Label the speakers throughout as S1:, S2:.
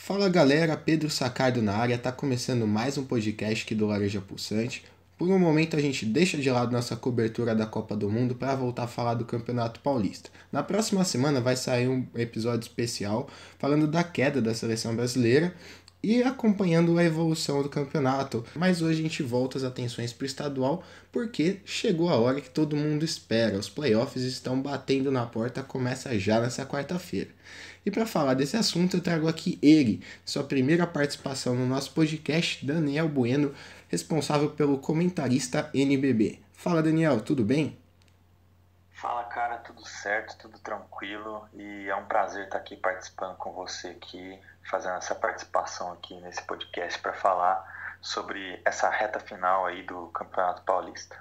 S1: Fala galera, Pedro Sacardo na área, tá começando mais um podcast aqui do Laranja Pulsante. Por um momento a gente deixa de lado nossa cobertura da Copa do Mundo para voltar a falar do Campeonato Paulista. Na próxima semana vai sair um episódio especial falando da queda da seleção brasileira e acompanhando a evolução do campeonato. Mas hoje a gente volta as atenções para o estadual porque chegou a hora que todo mundo espera. Os playoffs estão batendo na porta, começa já nessa quarta-feira. E para falar desse assunto, eu trago aqui ele, sua primeira participação no nosso podcast, Daniel Bueno, responsável pelo comentarista NBB. Fala Daniel, tudo bem?
S2: Fala cara, tudo certo, tudo tranquilo e é um prazer estar aqui participando com você aqui, fazendo essa participação aqui nesse podcast para falar sobre essa reta final aí do Campeonato Paulista.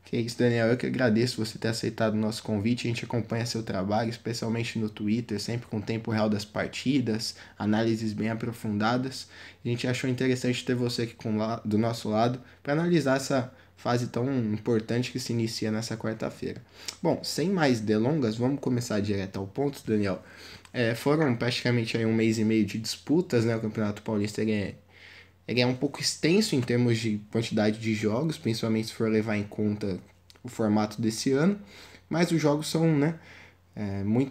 S1: Que é isso, Daniel. Eu que agradeço você ter aceitado o nosso convite. A gente acompanha seu trabalho, especialmente no Twitter, sempre com o tempo real das partidas, análises bem aprofundadas. A gente achou interessante ter você aqui do nosso lado para analisar essa fase tão importante que se inicia nessa quarta-feira. Bom, sem mais delongas, vamos começar direto ao ponto, Daniel. Foram praticamente aí um mês e meio de disputas, né? O Campeonato Paulista ele é um pouco extenso em termos de quantidade de jogos, principalmente se for levar em conta o formato desse ano, mas os jogos são, né,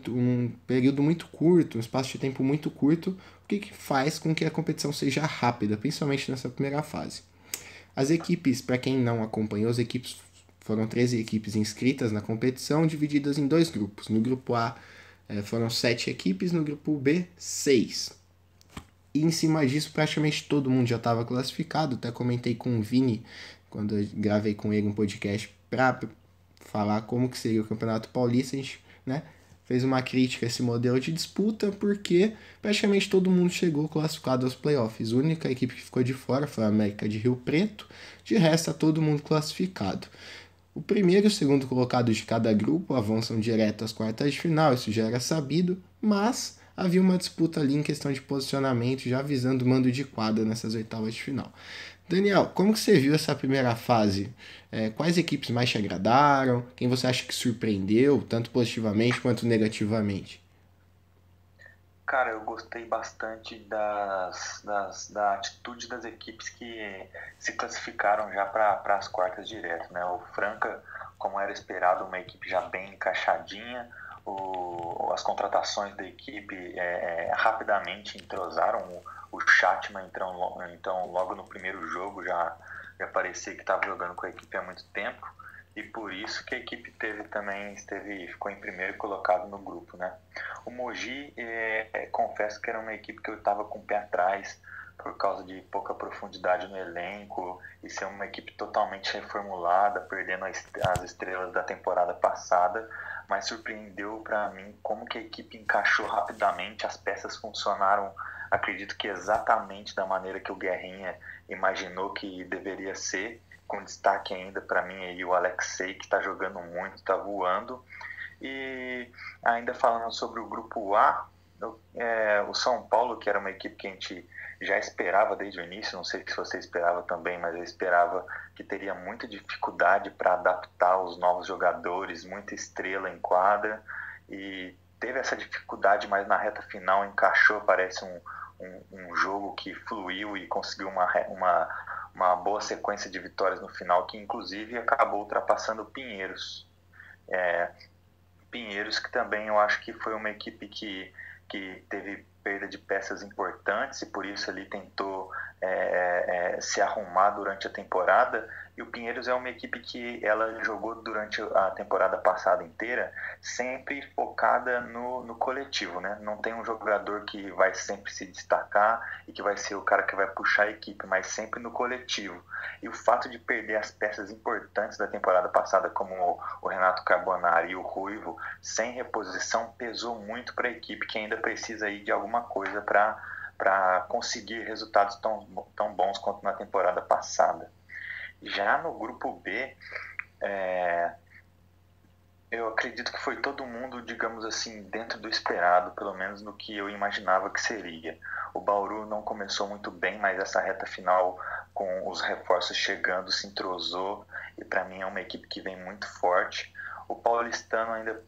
S1: um período muito curto, um espaço de tempo muito curto, o que faz com que a competição seja rápida, principalmente nessa primeira fase. As equipes, para quem não acompanhou, as equipes foram 13 equipes inscritas na competição, divididas em dois grupos. No grupo A foram 7 equipes, no grupo B 6. E em cima disso, praticamente todo mundo já estava classificado. Até comentei com o Vini, quando eu gravei com ele um podcast para falar como que seria o Campeonato Paulista. A gente, né, fez uma crítica a esse modelo de disputa, porque praticamente todo mundo chegou classificado aos playoffs. A única equipe que ficou de fora foi a América de Rio Preto. De resto, tá todo mundo classificado. O primeiro e o segundo colocado de cada grupo avançam direto às quartas de final, isso já era sabido, mas havia uma disputa ali em questão de posicionamento, já visando o mando de quadra nessas oitavas de final. Daniel, como que você viu essa primeira fase? Quais equipes mais te agradaram? Quem você acha que surpreendeu, tanto positivamente quanto negativamente?
S2: Cara, eu gostei bastante da atitude das equipes que se classificaram já para as quartas direto, né? O Franca, como era esperado, uma equipe já bem encaixadinha. As contratações da equipe rapidamente entrosaram. O Chatman, então, logo no primeiro jogo já parecia que estava jogando com a equipe há muito tempo. E por isso que a equipe ficou em primeiro colocado no grupo, né? O Mogi, confesso que era uma equipe que eu estava com o pé atrás por causa de pouca profundidade no elenco e ser uma equipe totalmente reformulada, perdendo as estrelas da temporada passada, mas surpreendeu para mim como que a equipe encaixou rapidamente, as peças funcionaram, acredito que exatamente da maneira que o Guerrinha imaginou que deveria ser, com destaque ainda para mim aí o Alexei, que está jogando muito, está voando. E ainda falando sobre o grupo A, o São Paulo, que era uma equipe que a gente já esperava desde o início, não sei se você esperava também, mas eu esperava que teria muita dificuldade para adaptar os novos jogadores, muita estrela em quadra, e teve essa dificuldade, mas na reta final encaixou, parece um jogo que fluiu e conseguiu uma boa sequência de vitórias no final, que inclusive acabou ultrapassando o Pinheiros. Pinheiros, que também eu acho que foi uma equipe que teve perda de peças importantes e por isso ele tentou se arrumar durante a temporada. E o Pinheiros é uma equipe que ela jogou durante a temporada passada inteira sempre focada no coletivo, né? Não tem um jogador que vai sempre se destacar e que vai ser o cara que vai puxar a equipe, mas sempre no coletivo. E o fato de perder as peças importantes da temporada passada, como o Renato Carbonari e o Ruivo, sem reposição, pesou muito para a equipe, que ainda precisa aí de alguma coisa para conseguir resultados tão bons quanto na temporada passada. Já no grupo B, eu acredito que foi todo mundo, digamos assim, dentro do esperado, pelo menos no que eu imaginava que seria. O Bauru não começou muito bem, mas essa reta final, com os reforços chegando, se entrosou, e para mim é uma equipe que vem muito forte. O Paulistano ainda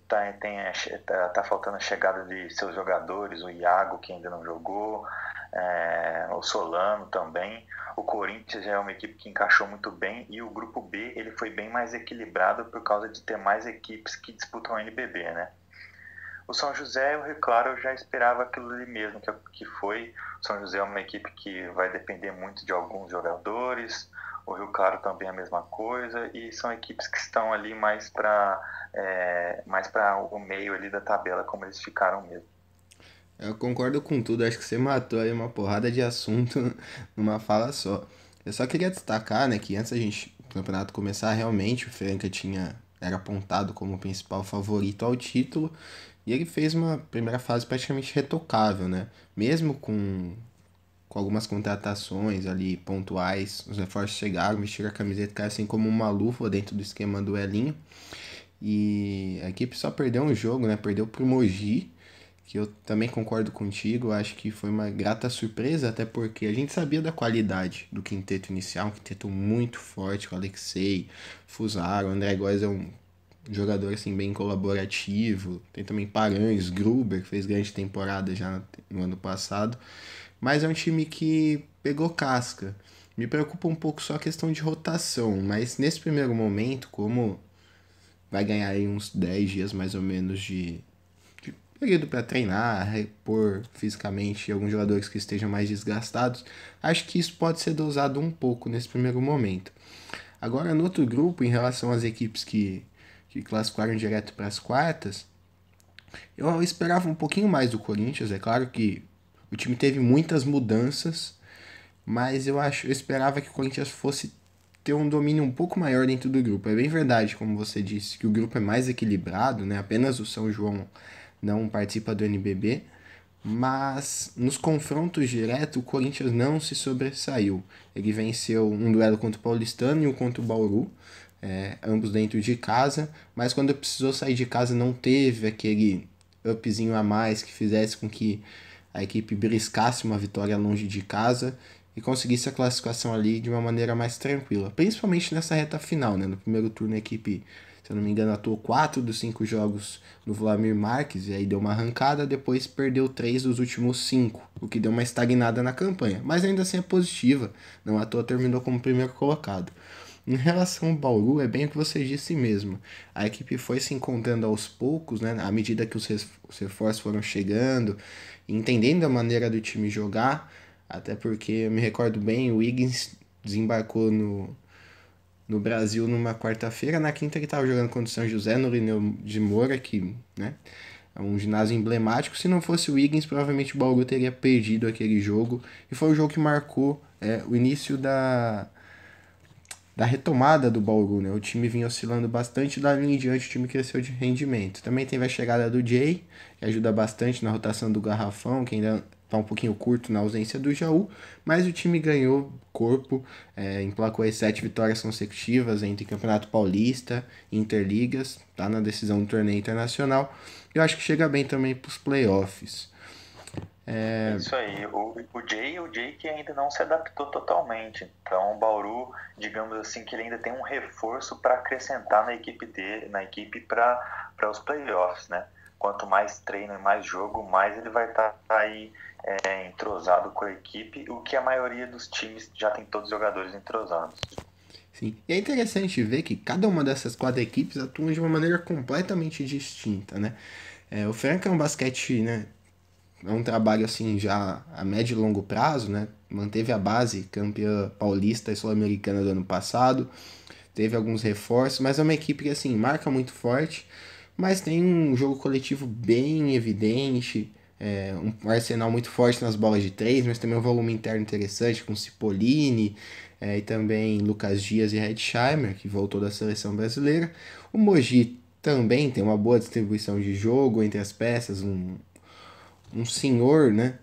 S2: tá faltando a chegada de seus jogadores, o Iago, que ainda não jogou, o Solano também. O Corinthians já é uma equipe que encaixou muito bem, e o grupo B ele foi bem mais equilibrado por causa de ter mais equipes que disputam o NBB, né? O São José, claro, eu já esperava aquilo ali mesmo que foi. O São José é uma equipe que vai depender muito de alguns jogadores. O Rio Claro também é a mesma coisa. E são equipes que estão ali mais para o meio ali da tabela, como eles ficaram mesmo.
S1: Eu concordo com tudo, acho que você matou aí uma porrada de assunto numa fala só. Eu só queria destacar, né, que antes do campeonato começar, realmente o Franca era apontado como o principal favorito ao título, e ele fez uma primeira fase praticamente retocável, né? Mesmo com algumas contratações ali pontuais, os reforços chegaram, vestiram a camiseta, cara, assim como uma luva dentro do esquema do Elinho. E a equipe só perdeu um jogo, né? Perdeu pro Mogi, que eu também concordo contigo, acho que foi uma grata surpresa, até porque a gente sabia da qualidade do quinteto inicial, um quinteto muito forte, com Alexei, Fusaro, André Góes é um jogador assim bem colaborativo, tem também Paranhos, Gruber, que fez grande temporada já no ano passado, mas é um time que pegou casca. Me preocupa um pouco só a questão de rotação, mas nesse primeiro momento, como vai ganhar aí uns 10 dias mais ou menos de período para treinar, repor fisicamente alguns jogadores que estejam mais desgastados, acho que isso pode ser dosado um pouco nesse primeiro momento. Agora, no outro grupo, em relação às equipes que classificaram direto para as quartas, eu esperava um pouquinho mais do Corinthians. É claro que o time teve muitas mudanças, mas eu esperava que o Corinthians fosse ter um domínio um pouco maior dentro do grupo. É bem verdade, como você disse, que o grupo é mais equilibrado, né? Apenas o São João não participa do NBB, mas nos confrontos diretos o Corinthians não se sobressaiu. Ele venceu um duelo contra o Paulistano e um contra o Bauru, ambos dentro de casa, mas quando precisou sair de casa não teve aquele upzinho a mais que fizesse com que a equipe beliscasse uma vitória longe de casa e conseguisse a classificação ali de uma maneira mais tranquila, principalmente nessa reta final, né? No primeiro turno a equipe, se eu não me engano, atuou 4 dos 5 jogos no Vladimir Marques, e aí deu uma arrancada, depois perdeu 3 dos últimos 5, o que deu uma estagnada na campanha, mas ainda assim é positiva, não à toa terminou como primeiro colocado. Em relação ao Bauru, é bem o que você disse mesmo. A equipe foi se encontrando aos poucos, né? À medida que os reforços foram chegando, entendendo a maneira do time jogar. Até porque eu me recordo bem, o Wiggins desembarcou no Brasil numa quarta-feira. Na quinta ele estava jogando contra o São José, no Lineu de Moura, que, né, é um ginásio emblemático. Se não fosse o Wiggins, provavelmente o Bauru teria perdido aquele jogo. E foi o jogo que marcou o início da retomada do Bauru, né? O time vinha oscilando bastante, da linha em diante o time cresceu de rendimento. Também teve a chegada do Jay, que ajuda bastante na rotação do Garrafão, que ainda tá um pouquinho curto na ausência do Jaú, mas o time ganhou corpo, emplacou as 7 vitórias consecutivas entre Campeonato Paulista e Interligas, tá na decisão do torneio internacional. Eu acho que chega bem também para os playoffs.
S2: Isso aí, o Jay que ainda não se adaptou totalmente. Então o Bauru, digamos assim, que ele ainda tem um reforço para acrescentar na equipe dele, na equipe para os playoffs, né? Quanto mais treino e mais jogo, mais ele vai estar aí entrosado com a equipe, o que a maioria dos times já tem todos os jogadores entrosados.
S1: Sim. E é interessante ver que cada uma dessas 4 equipes atuam de uma maneira completamente distinta, né? O Franca é um basquete, né? É um trabalho assim já a médio e longo prazo, né? Manteve a base campeã paulista e sul-americana do ano passado, teve alguns reforços, mas é uma equipe que assim marca muito forte, mas tem um jogo coletivo bem evidente, um arsenal muito forte nas bolas de 3, mas também um volume interno interessante com Cipollini, e também Lucas Dias e Redsheimer, que voltou da seleção brasileira. O Mogi também tem uma boa distribuição de jogo entre as peças, um senhor, né?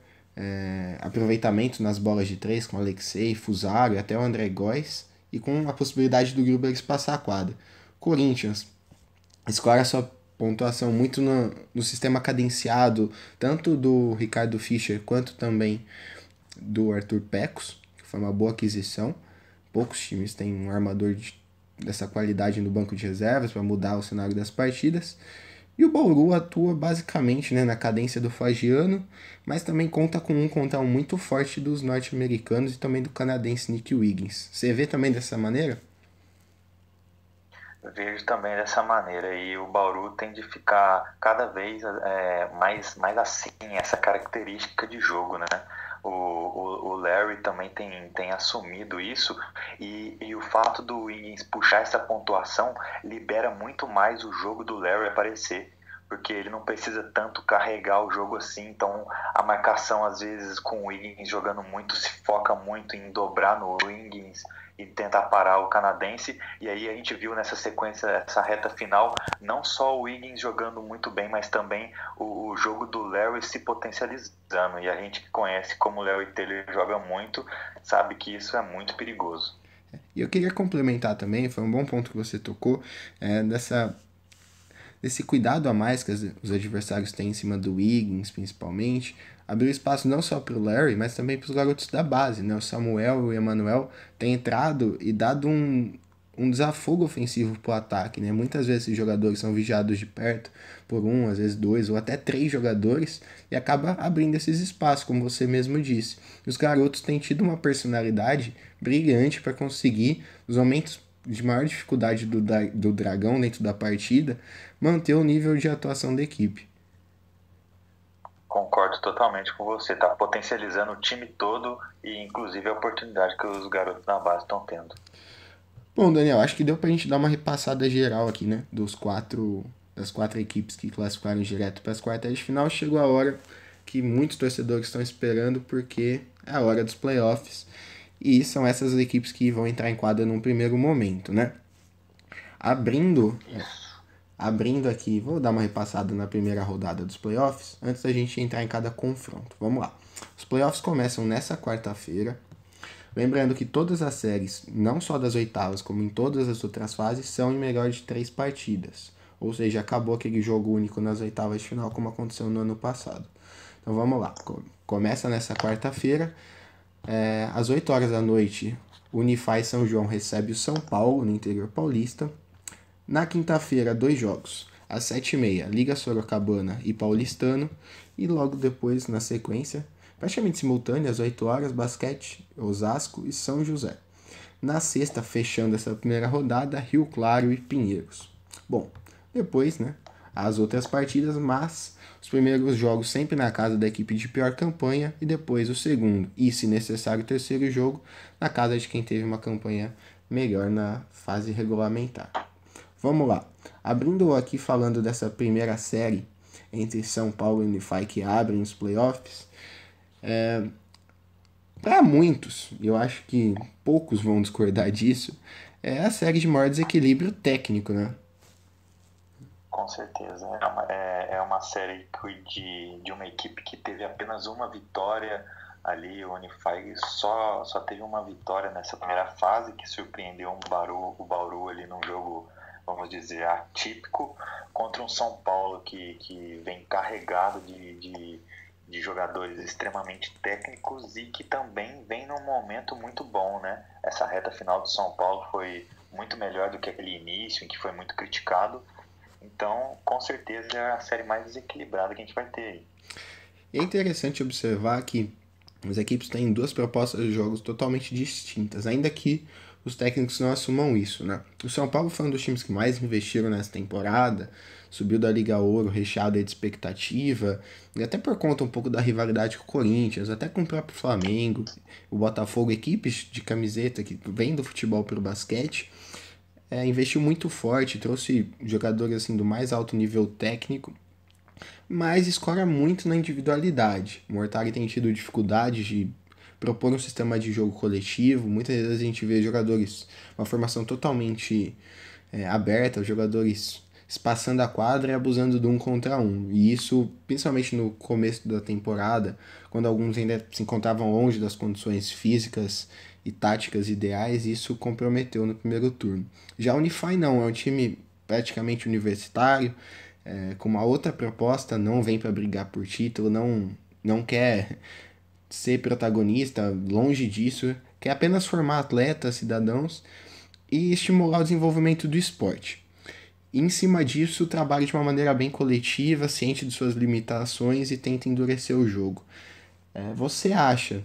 S1: Aproveitamento nas bolas de 3 com Alexei, Fusaro e até o André Góes, e com a possibilidade do Gruber passar a quadra. Corinthians escora sua pontuação muito no sistema cadenciado, tanto do Ricardo Fischer quanto também do Arthur Pecos, que foi uma boa aquisição. Poucos times têm um armador dessa qualidade no banco de reservas para mudar o cenário das partidas. E o Bauru atua basicamente, né, na cadência do Fagiano, mas também conta com um contra um muito forte dos norte-americanos e também do canadense Nick Wiggins. Você vê também dessa maneira?
S2: Vejo também dessa maneira, e o Bauru tem de ficar cada vez mais assim, essa característica de jogo, né? O Larry também tem assumido isso, e o fato do Wiggins puxar essa pontuação libera muito mais o jogo do Larry aparecer, porque ele não precisa tanto carregar o jogo assim. Então a marcação, às vezes, com o Wiggins jogando muito, se foca muito em dobrar no Wiggins e tentar parar o canadense. E aí a gente viu nessa sequência, essa reta final, não só o Wiggins jogando muito bem, mas também o jogo do Larry se potencializando. E a gente que conhece como o Larry Taylor joga muito, sabe que isso é muito perigoso.
S1: E eu queria complementar também, foi um bom ponto que você tocou, desse cuidado a mais que os adversários têm em cima do Wiggins, principalmente, abriu espaço não só para o Larry, mas também para os garotos da base, né? O Samuel e o Emmanuel têm entrado e dado um desafogo ofensivo para o ataque, né? Muitas vezes esses jogadores são vigiados de perto por um, às vezes dois ou até três jogadores e acaba abrindo esses espaços, como você mesmo disse. Os garotos têm tido uma personalidade brilhante para conseguir os momentos de maior dificuldade do Dragão dentro da partida, manter o nível de atuação da equipe.
S2: Concordo totalmente com você, tá potencializando o time todo e inclusive a oportunidade que os garotos da base estão tendo.
S1: Bom, Daniel, acho que deu pra gente dar uma repassada geral aqui, né, das quatro equipes que classificaram direto para as quartas de final. Chegou a hora que muitos torcedores estão esperando, porque é a hora dos playoffs. E são essas equipes que vão entrar em quadra num primeiro momento, né? Abrindo aqui, vou dar uma repassada na primeira rodada dos playoffs, antes da gente entrar em cada confronto. Vamos lá. Os playoffs começam nessa quarta-feira. Lembrando que todas as séries, não só das oitavas, como em todas as outras fases, são em melhor de 3 partidas. Ou seja, acabou aquele jogo único nas oitavas de final, como aconteceu no ano passado. Então vamos lá. Começa nessa quarta-feira. Às 8 horas da noite, o Unify São João recebe o São Paulo, no interior paulista. Na quinta-feira, 2 jogos. Às 7h30, Liga Sorocabana e Paulistano. E logo depois, na sequência, praticamente simultânea, às 8 horas, Basquete, Osasco e São José. Na sexta, fechando essa primeira rodada, Rio Claro e Pinheiros. Bom, depois, né, as outras partidas, mas os primeiros jogos sempre na casa da equipe de pior campanha e depois o segundo e, se necessário, o terceiro jogo na casa de quem teve uma campanha melhor na fase regulamentar. Vamos lá. Abrindo aqui falando dessa primeira série entre São Paulo e Unify que abrem os playoffs, para muitos, eu acho que poucos vão discordar disso, é a série de maior desequilíbrio técnico, né?
S2: Com certeza. É uma série de uma equipe que teve apenas uma vitória ali. O Unify só teve uma vitória nessa primeira fase, que surpreendeu o Bauru ali num jogo, vamos dizer, atípico, contra um São Paulo que vem carregado de jogadores extremamente técnicos e que também vem num momento muito bom, né? Essa reta final do São Paulo foi muito melhor do que aquele início, em que foi muito criticado. Então, com certeza, é a série mais desequilibrada que a gente vai ter aí.
S1: É interessante observar que as equipes têm duas propostas de jogos totalmente distintas, ainda que os técnicos não assumam isso, né? O São Paulo foi um dos times que mais investiram nessa temporada, subiu da Liga Ouro recheado de expectativa, e até por conta um pouco da rivalidade com o Corinthians, até com o próprio Flamengo, o Botafogo, equipes de camiseta que vêm do futebol para o basquete, investiu muito forte, trouxe jogadores assim, do mais alto nível técnico, mas escora muito na individualidade. O Mortari tem tido dificuldade de propor um sistema de jogo coletivo. Muitas vezes a gente vê jogadores, uma formação totalmente aberta, os jogadores espaçando a quadra e abusando do 1 contra 1. E isso, principalmente no começo da temporada, quando alguns ainda se encontravam longe das condições físicas e táticas ideais, isso comprometeu no primeiro turno. Já o Unify não, é um time praticamente universitário, com uma outra proposta, não vem para brigar por título, não quer ser protagonista, longe disso, quer apenas formar atletas, cidadãos, e estimular o desenvolvimento do esporte. E, em cima disso, trabalha de uma maneira bem coletiva, ciente de suas limitações e tenta endurecer o jogo. Você acha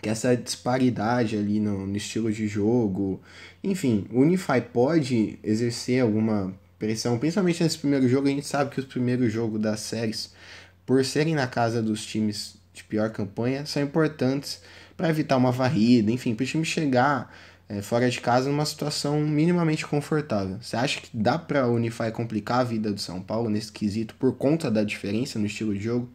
S1: que essa disparidade ali no estilo de jogo, enfim, o Unify pode exercer alguma pressão, principalmente nesse primeiro jogo? A gente sabe que os primeiros jogos das séries, por serem na casa dos times de pior campanha, são importantes para evitar uma varrida, enfim, para o time chegar fora de casa numa situação minimamente confortável. Você acha que dá para o Unify complicar a vida do São Paulo nesse quesito por conta da diferença no estilo de jogo?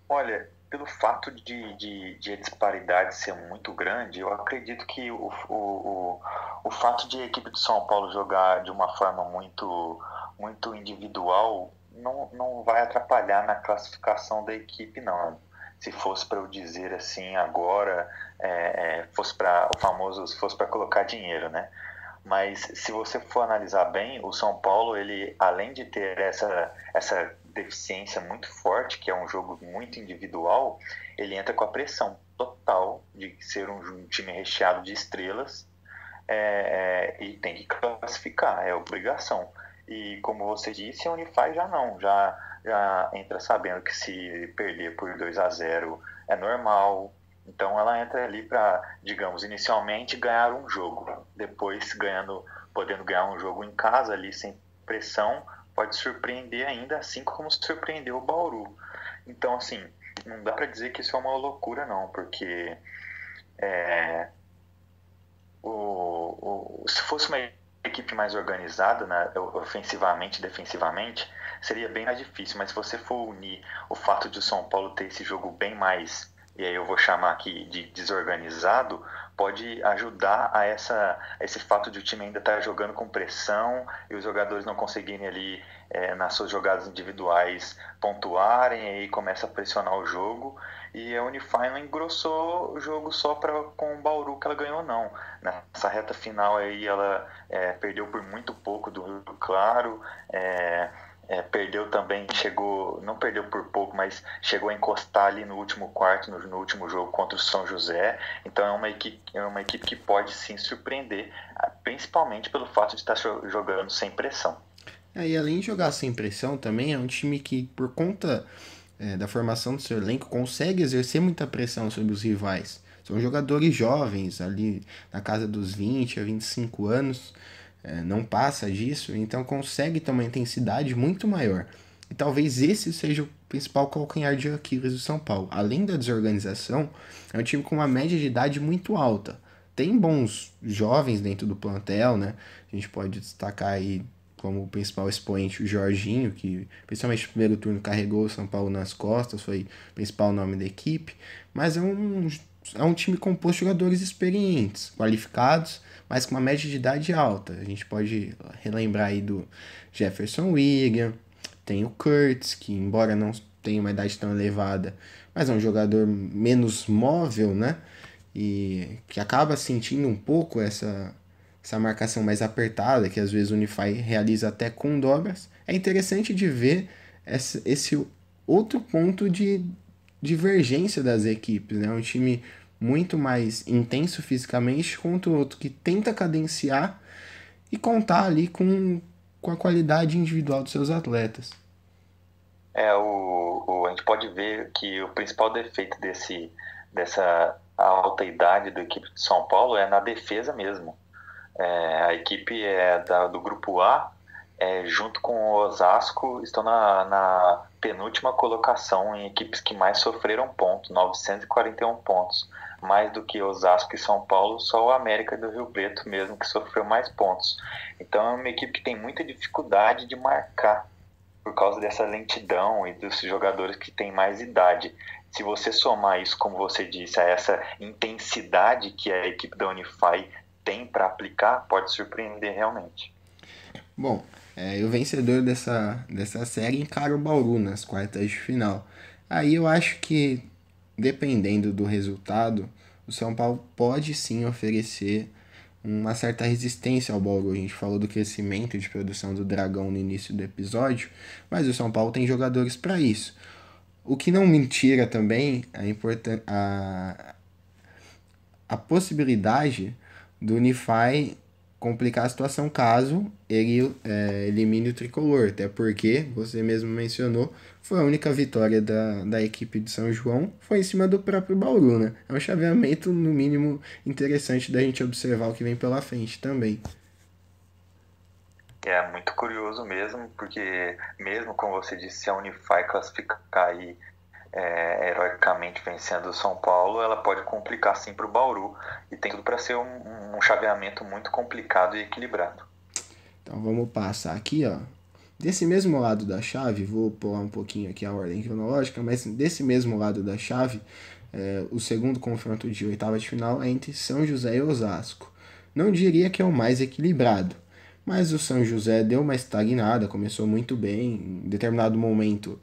S2: Olha, pelo fato de a disparidade ser muito grande, eu acredito que o fato de a equipe do São Paulo jogar de uma forma muito individual não vai atrapalhar na classificação da equipe, não. Se fosse para eu dizer assim agora, fosse para o famoso, se fosse para colocar dinheiro, né? Mas se você for analisar bem, o São Paulo, ele além de ter essa deficiência muito forte, que é um jogo muito individual, ele entra com a pressão total de ser um time recheado de estrelas, e tem que classificar, é obrigação. E como você disse, a Unify já não, já entra sabendo que se perder por 2-0 é normal. Então ela entra ali para, digamos, inicialmente ganhar um jogo, depois podendo ganhar um jogo em casa ali sem pressão, pode surpreender ainda, assim como surpreendeu o Bauru. Então, assim, não dá para dizer que isso é uma loucura, não, porque se fosse uma equipe mais organizada, né, ofensivamente e defensivamente, seria bem mais difícil. Mas se você for unir o fato de o São Paulo ter esse jogo bem mais, e aí eu vou chamar aqui de desorganizado, pode ajudar a esse fato de o time ainda estar jogando com pressão e os jogadores não conseguirem ali, nas suas jogadas individuais, pontuarem, e aí começa a pressionar o jogo. E a Unify não engrossou o jogo só com o Bauru que ela ganhou, não. Nessa reta final aí ela perdeu por muito pouco do Rio Claro, perdeu também, não perdeu por pouco, mas chegou a encostar ali no último quarto, no último jogo contra o São José. Então é uma equipe que pode sim surpreender, principalmente pelo fato de estar jogando sem pressão.
S1: E além de jogar sem pressão, também é um time que, por conta da formação do seu elenco, consegue exercer muita pressão sobre os rivais. São jogadores jovens, ali na casa dos 20 a 25 anos, não passa disso, então consegue ter uma intensidade muito maior. E talvez esse seja o principal calcanhar de Aquiles do São Paulo. Além da desorganização, é um time com uma média de idade muito alta. Tem bons jovens dentro do plantel, né? A gente pode destacar aí como o principal expoente o Jorginho, que principalmente no primeiro turno carregou o São Paulo nas costas, foi o principal nome da equipe. Mas é um time composto de jogadores experientes, qualificados, mas com uma média de idade alta. A gente pode relembrar aí do Jefferson William, tem o Kurtz, que embora não tenha uma idade tão elevada, mas é um jogador menos móvel, né? E que acaba sentindo um pouco essa marcação mais apertada, que às vezes o Unify realiza até com dobras. É interessante de ver esse outro ponto de divergência das equipes, né? Um time muito mais intenso fisicamente contra o outro que tenta cadenciar e contar ali com a qualidade individual dos seus atletas.
S2: A gente pode ver que o principal defeito dessa alta idade da equipe de São Paulo é na defesa mesmo. A equipe do Grupo A, junto com o Osasco, estão na penúltima colocação em equipes que mais sofreram pontos, 941 pontos. Mais do que Osasco e São Paulo, só o América do Rio Preto mesmo que sofreu mais pontos. Então é uma equipe que tem muita dificuldade de marcar por causa dessa lentidão e dos jogadores que têm mais idade. Se você somar isso, como você disse, a essa intensidade que a equipe da Unify tem para aplicar, pode surpreender realmente.
S1: Bom, o vencedor dessa série encara o Bauru nas quartas de final. Aí eu acho que, dependendo do resultado, o São Paulo pode sim oferecer uma certa resistência ao Bauru. A gente falou do crescimento de produção do Dragão no início do episódio, mas o São Paulo tem jogadores para isso. O que não me tira também a possibilidade do Unify complicar a situação caso ele elimine o Tricolor, até porque, você mesmo mencionou, foi a única vitória da equipe de São João, foi em cima do próprio Bauru, né? É um chaveamento, no mínimo, interessante da gente observar o que vem pela frente também.
S2: É muito curioso mesmo, porque mesmo como você disse, se a Unify classificar aí heroicamente vencendo o São Paulo, ela pode complicar sim para o Bauru e tem tudo para ser um chaveamento muito complicado e equilibrado.
S1: Então vamos passar aqui, ó. Desse mesmo lado da chave, vou pular um pouquinho aqui a ordem cronológica, mas desse mesmo lado da chave, o segundo confronto de oitava de final é entre São José e Osasco. Não diria que é o mais equilibrado, mas o São José deu uma estagnada, começou muito bem, em determinado momento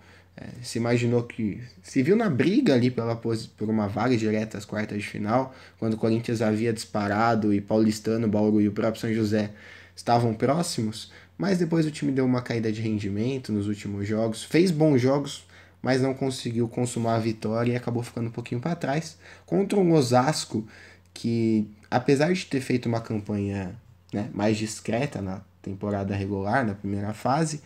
S1: se imaginou que se viu na briga ali por uma vaga direta às quartas de final, quando o Corinthians havia disparado e Paulistano, Bauru e o próprio São José estavam próximos, mas depois o time deu uma caída de rendimento nos últimos jogos, fez bons jogos, mas não conseguiu consumar a vitória e acabou ficando um pouquinho para trás contra um Osasco que, apesar de ter feito uma campanha, né, mais discreta na temporada regular, na primeira fase,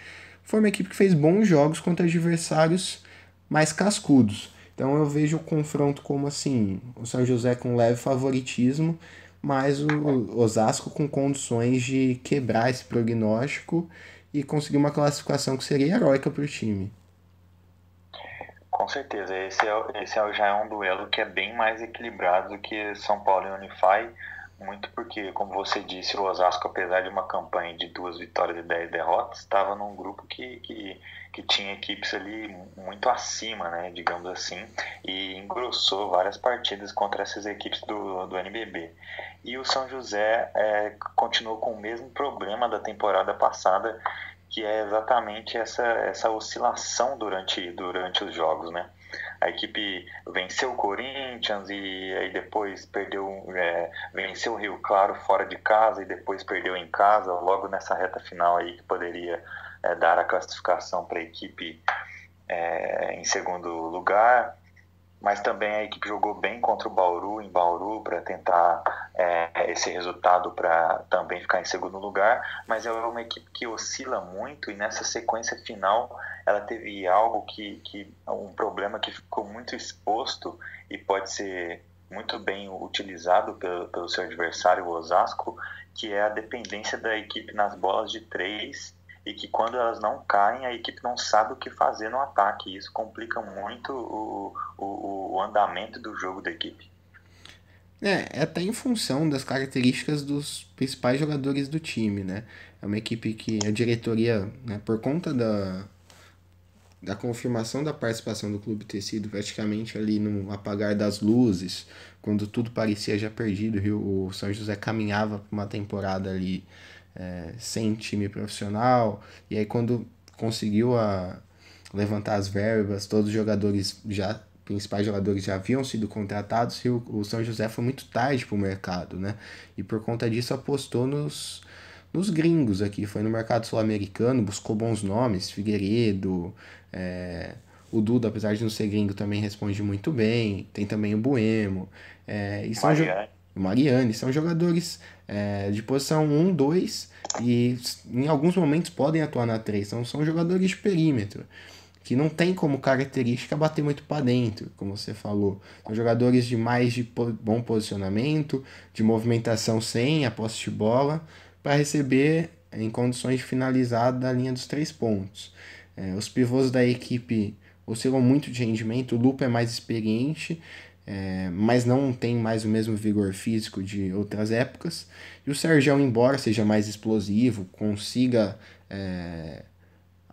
S1: foi uma equipe que fez bons jogos contra adversários mais cascudos. Então eu vejo o confronto como assim, o São José com leve favoritismo, mas o Osasco com condições de quebrar esse prognóstico e conseguir uma classificação que seria heróica para o time.
S2: Com certeza, já é um duelo que é bem mais equilibrado do que São Paulo e Unify, muito porque, como você disse, o Osasco, apesar de uma campanha de 2 vitórias e 10 derrotas, estava num grupo que tinha equipes ali muito acima, né, digamos assim, e engrossou várias partidas contra essas equipes do NBB. E o São José continuou com o mesmo problema da temporada passada, que é exatamente essa oscilação durante os jogos, né? A equipe venceu o Corinthians e aí depois venceu o Rio Claro fora de casa e depois perdeu em casa, logo nessa reta final aí que poderia dar a classificação para a equipe em segundo lugar. Mas também a equipe jogou bem contra o Bauru, em Bauru, para tentar esse resultado para também ficar em segundo lugar. Mas é uma equipe que oscila muito e nessa sequência final ela teve um problema que ficou muito exposto e pode ser muito bem utilizado pelo seu adversário, o Osasco, que é a dependência da equipe nas bolas de 3 e que quando elas não caem, a equipe não sabe o que fazer no ataque. Isso complica muito o andamento do jogo da equipe.
S1: É até em função das características dos principais jogadores do time, né? É uma equipe que a diretoria, né, por conta da confirmação da participação do clube ter sido praticamente ali no apagar das luzes, quando tudo parecia já perdido, o São José caminhava para uma temporada ali sem time profissional, e aí quando conseguiu levantar as verbas, todos os jogadores já principais jogadores já haviam sido contratados e o São José foi muito tarde para o mercado, né? E por conta disso apostou nos gringos aqui, foi no mercado sul-americano, buscou bons nomes, Figueiredo, o Duda, apesar de não ser gringo, também responde muito bem, tem também o Buemo, e são Mariani, são jogadores de posição 1, 2 e em alguns momentos podem atuar na 3, são jogadores de perímetro que não tem como característica bater muito para dentro, como você falou. São jogadores de bom posicionamento, de movimentação sem a posse de bola, para receber em condições de finalizar da linha dos 3 pontos. Os pivôs da equipe oscilam muito de rendimento, o Lupa é mais experiente, mas não tem mais o mesmo vigor físico de outras épocas. E o Sergião, embora seja mais explosivo, consiga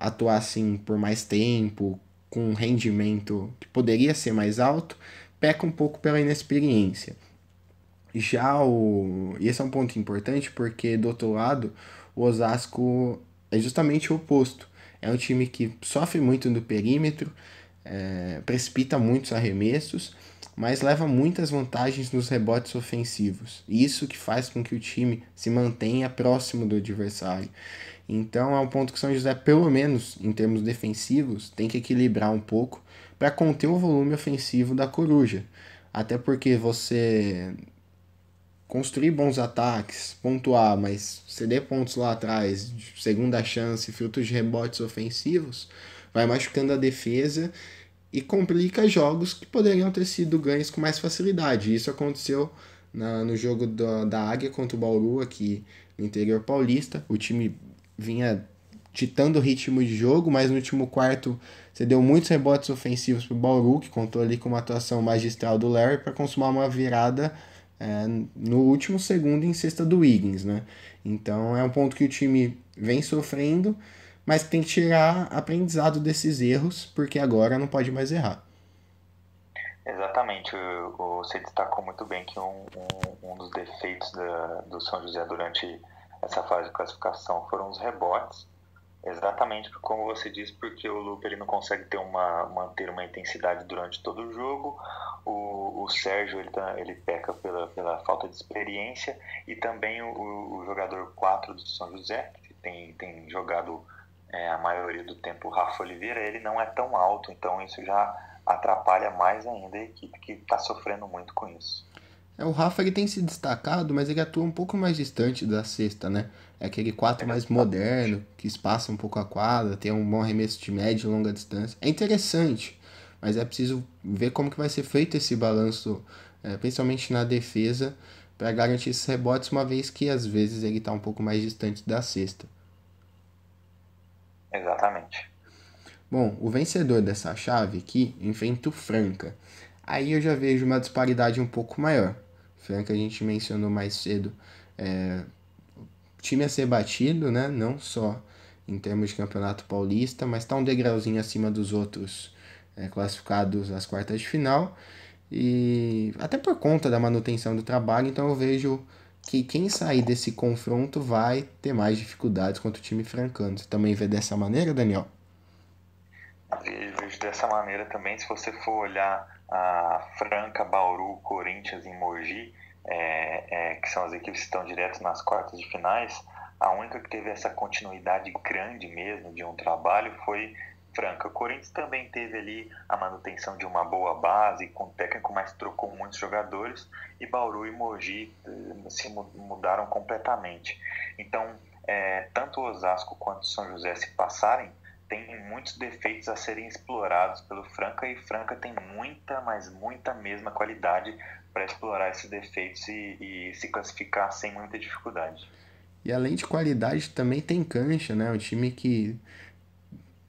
S1: atuar assim por mais tempo, com um rendimento que poderia ser mais alto, peca um pouco pela inexperiência. E esse é um ponto importante porque do outro lado, o Osasco é justamente o oposto. É um time que sofre muito no perímetro, precipita muitos arremessos, mas leva muitas vantagens nos rebotes ofensivos. Isso que faz com que o time se mantenha próximo do adversário. Então é um ponto que o São José, pelo menos em termos defensivos, tem que equilibrar um pouco para conter o volume ofensivo da Coruja. Até porque você construir bons ataques, pontuar, mas ceder pontos lá atrás, segunda chance, frutos de rebotes ofensivos, vai machucando a defesa e complica jogos que poderiam ter sido ganhos com mais facilidade. Isso aconteceu no jogo da Águia contra o Bauru aqui no interior paulista. O time vinha ditando o ritmo de jogo, mas no último quarto você deu muitos rebotes ofensivos para o Bauru, que contou ali com uma atuação magistral do Larry para consumar uma virada no último segundo em cesta do Wiggins, né? Então é um ponto que o time vem sofrendo, mas tem que tirar aprendizado desses erros, porque agora não pode mais errar.
S2: Exatamente, você destacou muito bem que um dos defeitos do São José durante essa fase de classificação foram os rebotes. Exatamente como você disse, porque o Lupe ele não consegue manter uma intensidade durante todo o jogo. O Sérgio ele peca pela falta de experiência, e também o jogador 4 do São José, que tem jogado a maioria do tempo, o Rafa Oliveira, ele não é tão alto, então isso já atrapalha mais ainda a equipe, que está sofrendo muito com isso.
S1: O Rafa ele tem se destacado, mas ele atua um pouco mais distante da cesta, né? É aquele 4 mais moderno, que espaça um pouco a quadra, tem um bom arremesso de média e longa distância. É interessante, mas é preciso ver como que vai ser feito esse balanço, principalmente na defesa, para garantir esses rebotes, uma vez que às vezes ele está um pouco mais distante da cesta.
S2: Exatamente.
S1: Bom, o vencedor dessa chave aqui enfrenta o Franca. Aí eu já vejo uma disparidade um pouco maior. Franca a gente mencionou mais cedo, o time a ser batido, né? Não só em termos de campeonato paulista, mas está um degrauzinho acima dos outros classificados às quartas de final. E até por conta da manutenção do trabalho, então eu vejo que quem sair desse confronto vai ter mais dificuldades contra o time francano. Você também vê dessa maneira, Daniel?
S2: Vejo dessa maneira também. Se você for olhar a Franca, Bauru, Corinthians e Mogi, que são as equipes que estão direto nas quartas de finais, a única que teve essa continuidade grande mesmo de um trabalho foi Franca. O Corinthians também teve ali a manutenção de uma boa base com o técnico, mas trocou muitos jogadores, e Bauru e Mogi se mudaram completamente. Então, tanto Osasco quanto São José, se passarem, tem muitos defeitos a serem explorados pelo Franca, e Franca tem muita, mas muita mesma qualidade para explorar esses defeitos e se classificar sem muita dificuldade.
S1: E além de qualidade, também tem cancha, né? Um time que,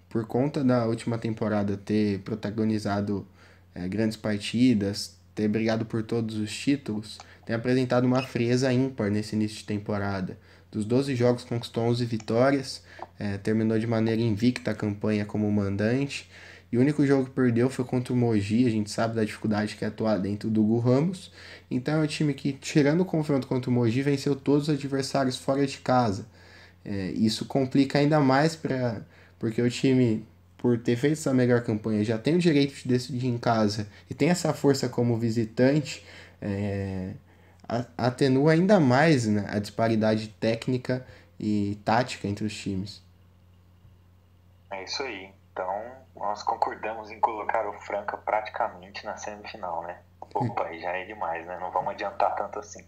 S1: por conta da última temporada ter protagonizado grandes partidas, ter brigado por todos os títulos, tem apresentado uma frieza ímpar nesse início de temporada. Dos 12 jogos conquistou 11 vitórias, terminou de maneira invicta a campanha como mandante, e o único jogo que perdeu foi contra o Mogi. A gente sabe da dificuldade que é atuar dentro do Hugo Ramos. Então é um time que, tirando o confronto contra o Mogi, venceu todos os adversários fora de casa. Isso complica ainda mais porque o time, por ter feito essa melhor campanha, já tem o direito de decidir em casa e tem essa força como visitante, atenua ainda mais, né, a disparidade técnica e tática entre os times.
S2: É isso aí. Então, nós concordamos em colocar o Franca praticamente na semifinal, né? Opa, aí já é demais, né? Não vamos adiantar tanto assim.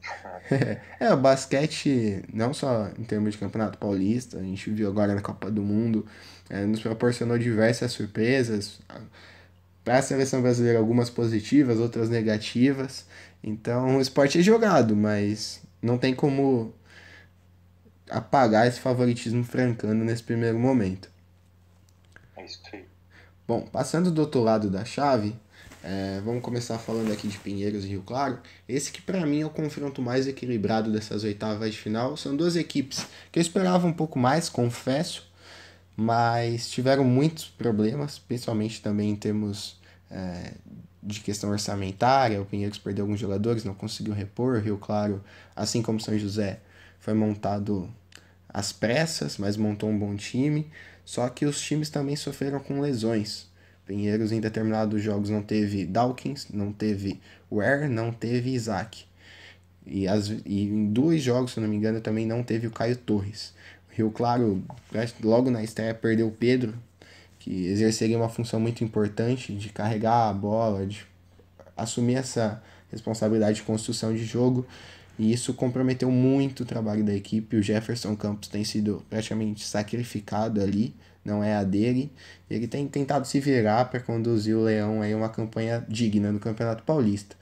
S1: O basquete, não só em termos de Campeonato Paulista, a gente viu agora na Copa do Mundo, nos proporcionou diversas surpresas. Para a seleção brasileira, algumas positivas, outras negativas. Então, o esporte é jogado, mas não tem como apagar esse favoritismo francano nesse primeiro momento.
S2: É isso aí.
S1: Bom, passando do outro lado da chave, vamos começar falando aqui de Pinheiros e Rio Claro. Esse que para mim é o confronto mais equilibrado dessas oitavas de final. São duas equipes que eu esperava um pouco mais, confesso, mas tiveram muitos problemas, principalmente também em termos de questão orçamentária. O Pinheiros perdeu alguns jogadores, não conseguiu repor. O Rio Claro, assim como São José, foi montado às pressas, mas montou um bom time. Só que os times também sofreram com lesões. Pinheiros em determinados jogos não teve Dawkins, não teve Ware, não teve Isaac. E em 2 jogos, se não me engano, também não teve o Caio Torres. O Rio Claro, logo na estreia, perdeu o Pedro, que exerceria uma função muito importante de carregar a bola, de assumir essa responsabilidade de construção de jogo. E isso comprometeu muito o trabalho da equipe. O Jefferson Campos tem sido praticamente sacrificado ali, não é a dele. Ele tem tentado se virar para conduzir o Leão a uma campanha digna no Campeonato Paulista.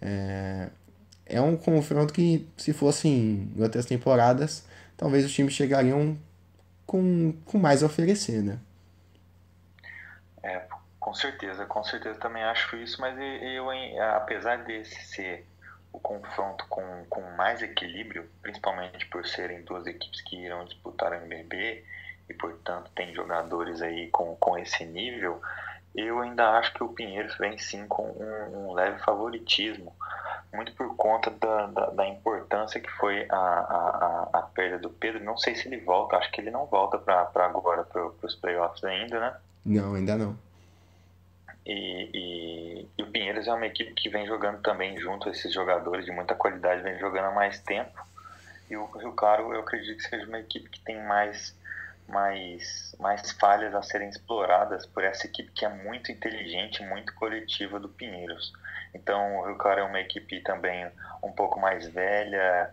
S1: É, é um confronto que, se fosse em outras temporadas, talvez os times chegariam com mais a oferecer, né?
S2: É, com certeza também acho isso, mas apesar desse ser o confronto com mais equilíbrio, principalmente por serem duas equipes que irão disputar o NBB e, portanto, tem jogadores aí com esse nível, eu ainda acho que o Pinheiros vem sim com um leve favoritismo, muito por conta da importância que foi a perda do Pedro. Não sei se ele volta, acho que ele não volta para agora, para os playoffs ainda, né?
S1: Não, ainda não.
S2: E o Pinheiros é uma equipe que vem jogando também junto a esses jogadores de muita qualidade, vem jogando há mais tempo. E o Rio Claro, eu acredito que seja uma equipe que tem mais falhas a serem exploradas por essa equipe que é muito inteligente, muito coletiva do Pinheiros. Então, o Rio Claro é uma equipe também um pouco mais velha,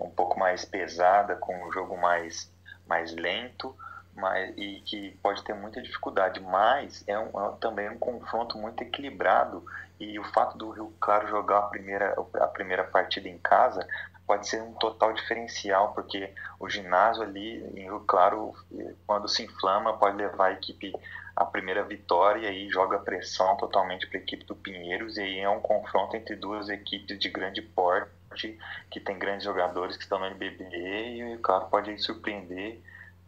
S2: um pouco mais pesada, com um jogo mais lento, e que pode ter muita dificuldade, mas também um confronto muito equilibrado, e o fato do Rio Claro jogar a primeira partida em casa pode ser um total diferencial, porque o ginásio ali em Rio Claro, quando se inflama, pode levar a equipe à primeira vitória e joga pressão totalmente para a equipe do Pinheiros, e aí é um confronto entre duas equipes de grande porte, que tem grandes jogadores que estão no NBB, e o Rio Claro pode surpreender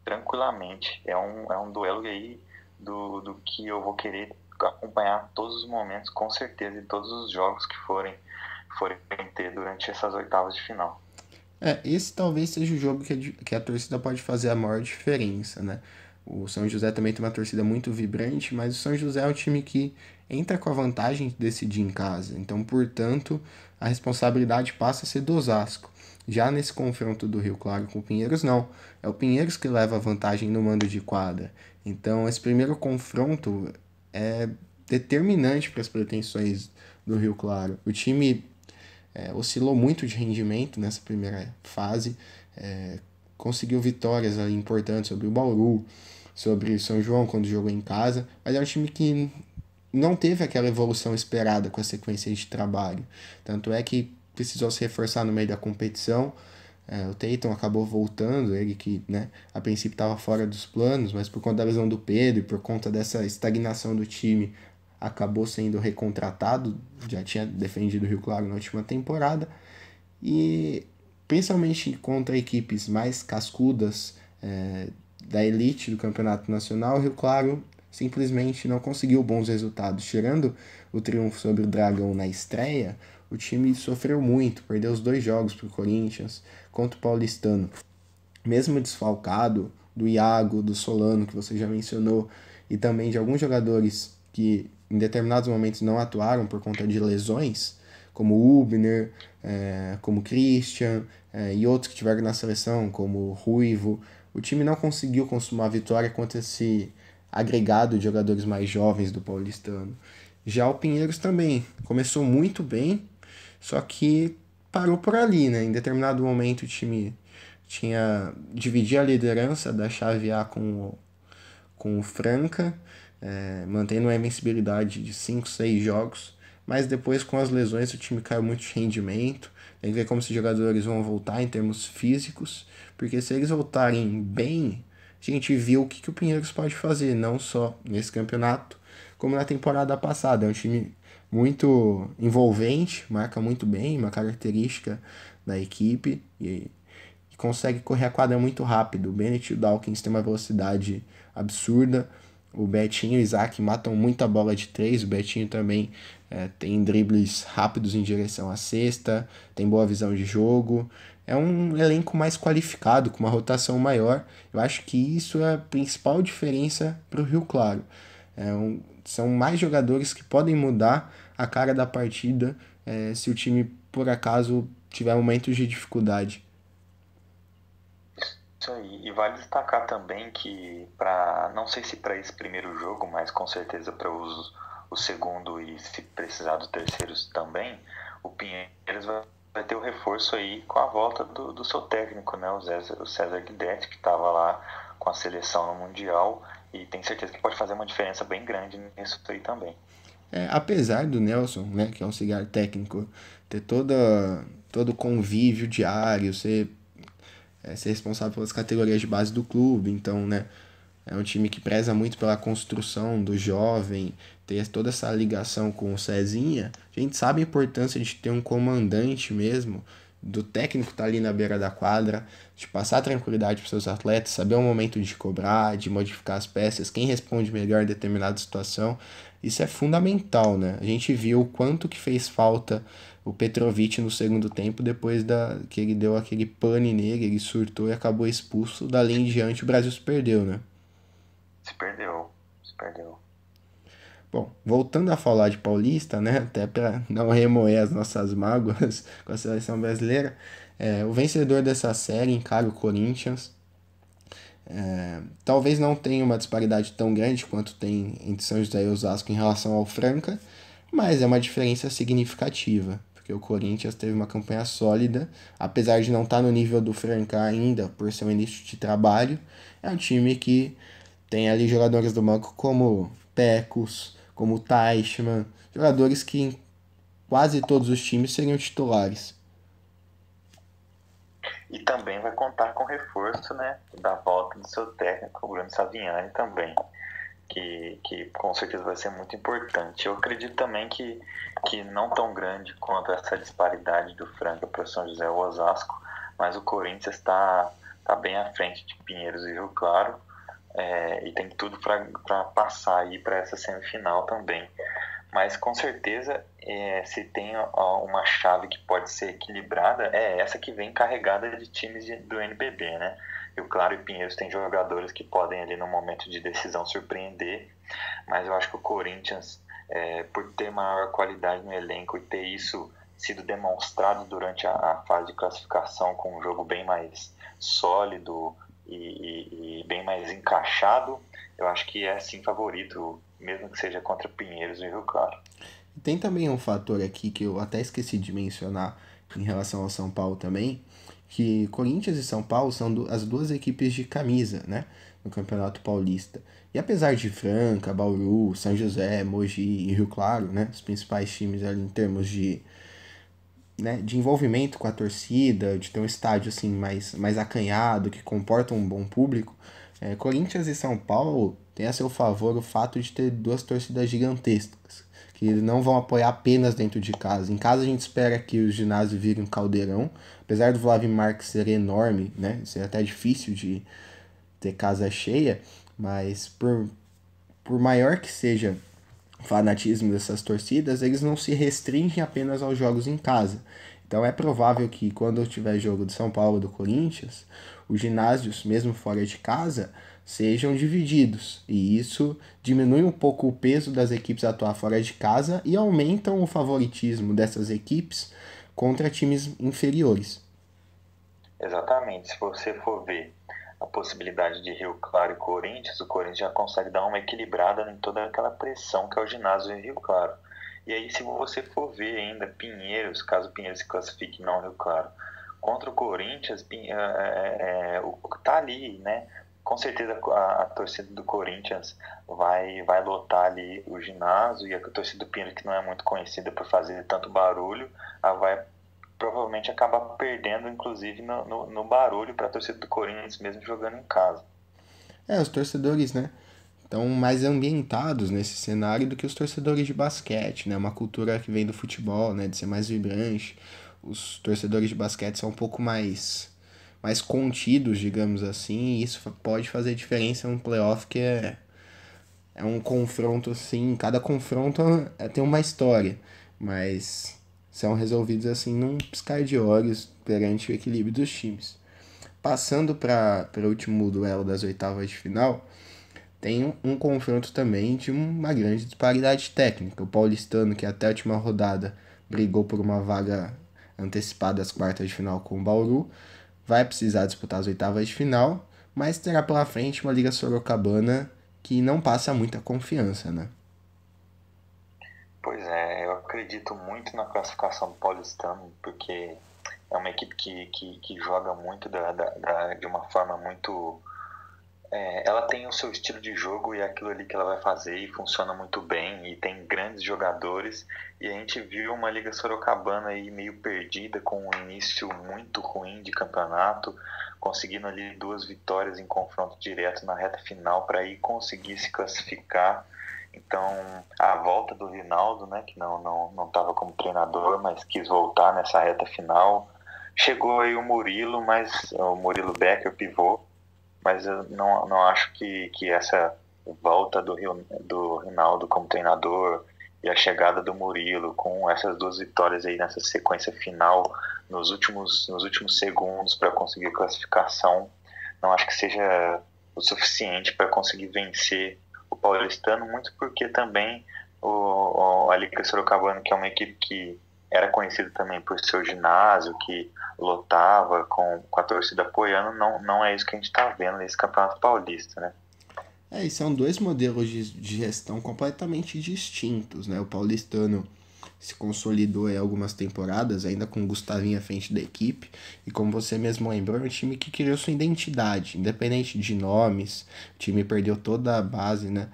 S2: tranquilamente. É um duelo aí do que eu vou querer acompanhar todos os momentos, com certeza, em todos os jogos que forem ter durante essas oitavas de final.
S1: Esse talvez seja o jogo que a torcida pode fazer a maior diferença, né? O São José também tem uma torcida muito vibrante, mas o São José é um time que entra com a vantagem de decidir em casa. Então, portanto, a responsabilidade passa a ser do Osasco. Já nesse confronto do Rio Claro com o Pinheiros, não. É o Pinheiros que leva a vantagem no mando de quadra. Então, esse primeiro confronto é determinante para as pretensões do Rio Claro. O time oscilou muito de rendimento nessa primeira fase, conseguiu vitórias ali importantes sobre o Bauru, sobre o São João quando jogou em casa, mas é um time que não teve aquela evolução esperada com a sequência de trabalho. Tanto é que precisou se reforçar no meio da competição. O Tatum acabou voltando, ele que a princípio estava fora dos planos, mas por conta da lesão do Pedro e por conta dessa estagnação do time, acabou sendo recontratado, já tinha defendido o Rio Claro na última temporada, e principalmente contra equipes mais cascudas da elite do Campeonato Nacional, o Rio Claro simplesmente não conseguiu bons resultados. Tirando o triunfo sobre o Dragão na estreia, o time sofreu muito, perdeu os 2 jogos para o Corinthians, contra o Paulistano. Mesmo desfalcado do Iago, do Solano, que você já mencionou, e também de alguns jogadores que em determinados momentos não atuaram por conta de lesões, como o Ubner, como o Christian, e outros que tiveram na seleção, como o Ruivo. O time não conseguiu consumar a vitória contra esse agregado de jogadores mais jovens do Paulistano. Já o Pinheiros também começou muito bem, só que parou por ali, né? Em determinado momento o time tinha dividir a liderança da chave A com o Franca, mantendo uma invencibilidade de 5, 6 jogos, mas depois com as lesões o time caiu muito de rendimento. Tem que ver como esses jogadores vão voltar em termos físicos, porque se eles voltarem bem, a gente viu o que o Pinheiros pode fazer, não só nesse campeonato, como na temporada passada. É um time muito envolvente, marca muito bem, uma característica da equipe, e consegue correr a quadra muito rápido. O Bennett e o Dawkins têm uma velocidade absurda. O Betinho e o Isaac matam muita bola de 3. O Betinho também tem dribles rápidos em direção à cesta, tem boa visão de jogo. É um elenco mais qualificado, com uma rotação maior. Eu acho que isso é a principal diferença para o Rio Claro. São mais jogadores que podem mudar a cara da partida se o time, por acaso, tiver momentos de dificuldade.
S2: Isso aí. E vale destacar também que, não sei se para esse primeiro jogo, mas com certeza para o segundo e se precisar do terceiro também, o Pinheiros vai vai ter o reforço aí com a volta do seu técnico, né? O César Guidetti, que estava lá com a seleção no Mundial, e tenho certeza que pode fazer uma diferença bem grande nisso aí também.
S1: Apesar do Nelson, né, que é auxiliar técnico, ter todo o convívio diário, ser responsável pelas categorias de base do clube, então, né, é um time que preza muito pela construção do jovem, ter toda essa ligação com o Cezinha. A gente sabe a importância de ter um comandante mesmo, do técnico estar ali na beira da quadra, de passar tranquilidade para seus atletas, saber o momento de cobrar, de modificar as peças, quem responde melhor em determinada situação. Isso é fundamental, né? A gente viu o quanto que fez falta o Petrovic no segundo tempo, depois que ele deu aquele pane nele, ele surtou e acabou expulso. Dali em diante o Brasil se perdeu, né?
S2: Se perdeu, se perdeu.
S1: Bom, voltando a falar de Paulista, né, até para não remoer as nossas mágoas com a seleção brasileira, o vencedor dessa série encara o Corinthians. Talvez não tenha uma disparidade tão grande quanto tem entre São José e Osasco em relação ao Franca, mas é uma diferença significativa, porque o Corinthians teve uma campanha sólida, apesar de não estar no nível do Franca ainda, por ser um início de trabalho, é um time que tem ali jogadores do banco como Pecos, como Teichmann, jogadores que em quase todos os times seriam titulares.
S2: E também vai contar com reforço, né, da volta do seu técnico, o Bruno Saviani também, que com certeza vai ser muito importante. Eu acredito também que não tão grande quanto essa disparidade do Franca para o São José ou Osasco, mas o Corinthians está bem à frente de Pinheiros e Rio Claro, e tem tudo para passar aí para essa semifinal também. Mas com certeza, se tem uma chave que pode ser equilibrada, é essa que vem carregada de times do NBB, né? Rio Claro e Pinheiros tem jogadores que podem ali no momento de decisão surpreender, mas eu acho que o Corinthians, por ter maior qualidade no elenco e ter isso sido demonstrado durante a fase de classificação com um jogo bem mais sólido e bem mais encaixado, eu acho que é sim favorito, mesmo que seja contra Pinheiros e Rio Claro.
S1: Tem também um fator aqui que eu até esqueci de mencionar em relação ao São Paulo também, que Corinthians e São Paulo são as duas equipes de camisa, né, no Campeonato Paulista. E apesar de Franca, Bauru, São José, Mogi e Rio Claro, né, os principais times ali em termos de envolvimento com a torcida, de ter um estádio assim mais acanhado, que comporta um bom público, Corinthians e São Paulo têm a seu favor o fato de ter duas torcidas gigantescas, que não vão apoiar apenas dentro de casa. Em casa a gente espera que o ginásio vire um caldeirão, apesar do Vladimir Marques ser enorme, né, ser até difícil de ter casa cheia, mas por maior que seja o fanatismo dessas torcidas, eles não se restringem apenas aos jogos em casa. Então é provável que quando tiver jogo de São Paulo ou do Corinthians, os ginásios, mesmo fora de casa, sejam divididos. E isso diminui um pouco o peso das equipes a atuar fora de casa e aumentam o favoritismo dessas equipes contra times inferiores.
S2: Exatamente, se você for ver a possibilidade de Rio Claro e Corinthians, o Corinthians já consegue dar uma equilibrada em toda aquela pressão que é o ginásio em Rio Claro. E aí, se você for ver ainda Pinheiros, caso o Pinheiros se classifique não Rio Claro, contra o Corinthians, o que tá ali, né? Com certeza a torcida do Corinthians vai lotar ali o ginásio, e a torcida do Pinheiros, que não é muito conhecida por fazer tanto barulho, vai provavelmente acabar perdendo, inclusive, no barulho para a torcida do Corinthians, mesmo jogando em casa.
S1: Os torcedores, né, estão mais ambientados nesse cenário do que os torcedores de basquete, né? Uma cultura que vem do futebol, né, de ser mais vibrante. Os torcedores de basquete são um pouco mais contidos, digamos assim, e isso pode fazer diferença num playoff que é um confronto assim, cada confronto tem uma história, mas são resolvidos assim num piscar de olhos perante o equilíbrio dos times. Passando para o último duelo das oitavas de final, tem um confronto também de uma grande disparidade técnica. O paulistano, que até a última rodada brigou por uma vaga antecipada às quartas de final com o Bauru, vai precisar disputar as oitavas de final, mas terá pela frente uma Liga Sorocabana que não passa muita confiança, né?
S2: Pois é, eu acredito muito na classificação do Paulistano, porque é uma equipe que joga muito de uma forma muito... ela tem o seu estilo de jogo e é aquilo ali que ela vai fazer e funciona muito bem e tem grandes jogadores. E a gente viu uma Liga Sorocabana aí meio perdida, com um início muito ruim de campeonato, conseguindo ali 2 vitórias em confronto direto na reta final para aí conseguir se classificar. Então, a volta do Rinaldo, né, que não estava como treinador, mas quis voltar nessa reta final. Chegou aí o Murilo, mas o Murilo Becker, pivô, mas eu não acho que essa volta do Rinaldo como treinador e a chegada do Murilo com essas 2 vitórias aí nessa sequência final, nos últimos segundos para conseguir classificação, não acho que seja o suficiente para conseguir vencer o Paulistano, muito porque também a Liga Sorocabana, que é uma equipe que era conhecida também por seu ginásio, que lotava com a torcida apoiando, não é isso que a gente está vendo nesse Campeonato Paulista, né?
S1: E são 2 modelos de gestão completamente distintos, né? O paulistano se consolidou em algumas temporadas, ainda com o Gustavinho à frente da equipe, e como você mesmo lembrou, é um time que criou sua identidade, independente de nomes. O time perdeu toda a base, né,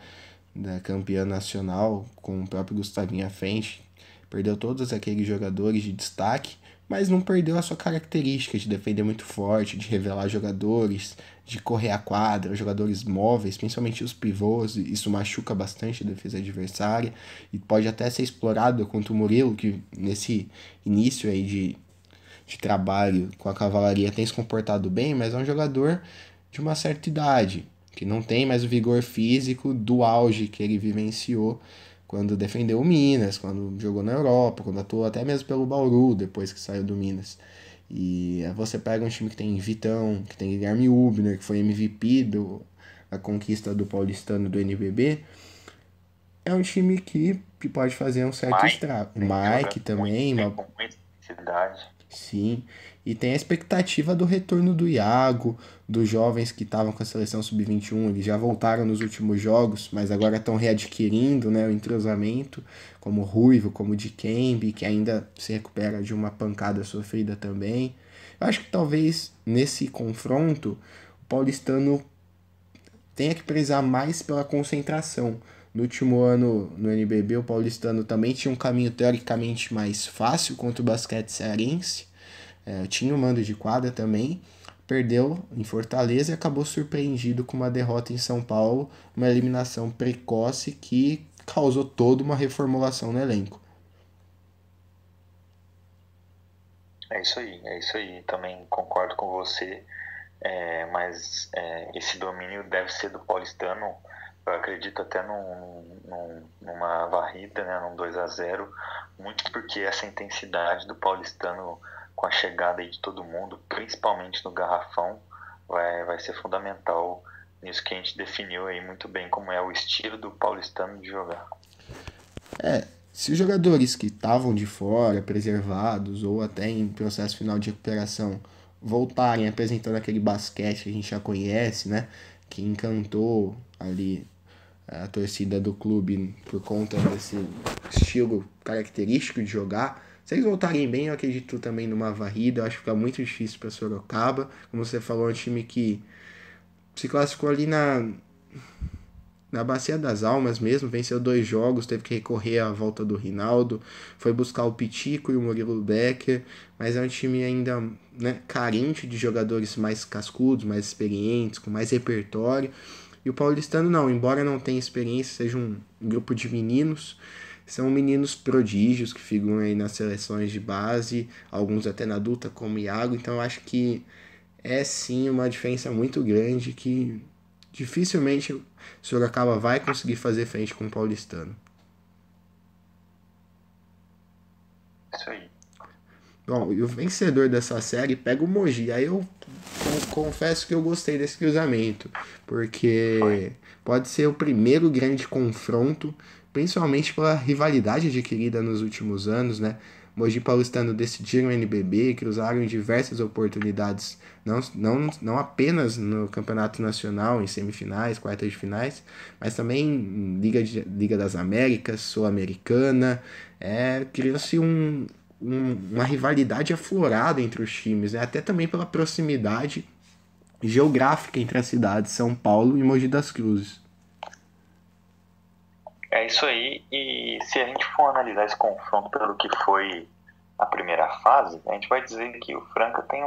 S1: da campeã nacional, com o próprio Gustavinho à frente, perdeu todos aqueles jogadores de destaque, mas não perdeu a sua característica de defender muito forte, de revelar jogadores, de correr a quadra, jogadores móveis, principalmente os pivôs. Isso machuca bastante a defesa adversária e pode até ser explorado contra o Murilo, que nesse início aí de trabalho com a cavalaria tem se comportado bem, mas é um jogador de uma certa idade, que não tem mais o vigor físico do auge que ele vivenciou quando defendeu o Minas, quando jogou na Europa, quando atuou até mesmo pelo Bauru, depois que saiu do Minas. E você pega um time que tem Vitão, que tem Guilherme Hubner, que foi MVP da conquista do Paulistano do NBB. É um time que pode fazer um certo estrago. Mike também.
S2: Com muita intensidade.
S1: Sim, e tem a expectativa do retorno do Iago, dos jovens que estavam com a seleção sub-21, eles já voltaram nos últimos jogos, mas agora estão readquirindo, né, o entrosamento, como o Ruivo, como o Dikembe, que ainda se recupera de uma pancada sofrida também. Eu acho que talvez nesse confronto o paulistano tenha que prezar mais pela concentração. No último ano no NBB, o paulistano também tinha um caminho teoricamente mais fácil contra o basquete cearense. Tinha o mando de quadra também. Perdeu em Fortaleza e acabou surpreendido com uma derrota em São Paulo, uma eliminação precoce que causou toda uma reformulação no elenco.
S2: É isso aí. Também concordo com você. Mas esse domínio deve ser do paulistano. Eu acredito até numa varrida, né, num 2-0, muito porque essa intensidade do paulistano com a chegada aí de todo mundo, principalmente no garrafão, vai ser fundamental nisso que a gente definiu aí muito bem como é o estilo do paulistano de jogar.
S1: Se os jogadores que estavam de fora, preservados ou até em processo final de recuperação, voltarem apresentando aquele basquete que a gente já conhece, né, que encantou ali a torcida do clube por conta desse estilo característico de jogar, se eles voltarem bem, eu acredito também numa varrida. Eu acho que fica muito difícil para Sorocaba. Como você falou, é um time que se classificou ali na Bacia das Almas mesmo, venceu 2 jogos, teve que recorrer à volta do Rinaldo, foi buscar o Pitico e o Murilo Becker, mas é um time ainda, né, carente de jogadores mais cascudos, mais experientes, com mais repertório. E o paulistano não, embora não tenha experiência, seja um grupo de meninos, são meninos prodígios que figuram aí nas seleções de base, alguns até na adulta como Iago. Então eu acho que é sim uma diferença muito grande que dificilmente o Sorocaba vai conseguir fazer frente com o paulistano.
S2: Isso aí.
S1: Bom, e o vencedor dessa série pega o Mogi. Aí eu confesso que eu gostei desse cruzamento, porque pode ser o primeiro grande confronto, principalmente pela rivalidade adquirida nos últimos anos, né? Mogi Paulistano decidiram o NBB, cruzaram em diversas oportunidades, não apenas no Campeonato Nacional, em semifinais, quartas de finais, mas também em Liga das Américas, Sul-Americana. Criou-se uma rivalidade aflorada entre os times, né? Até também pela proximidade geográfica entre as cidades São Paulo e Mogi das Cruzes.
S2: É isso aí, e se a gente for analisar esse confronto pelo que foi a primeira fase, a gente vai dizer que o Franca tem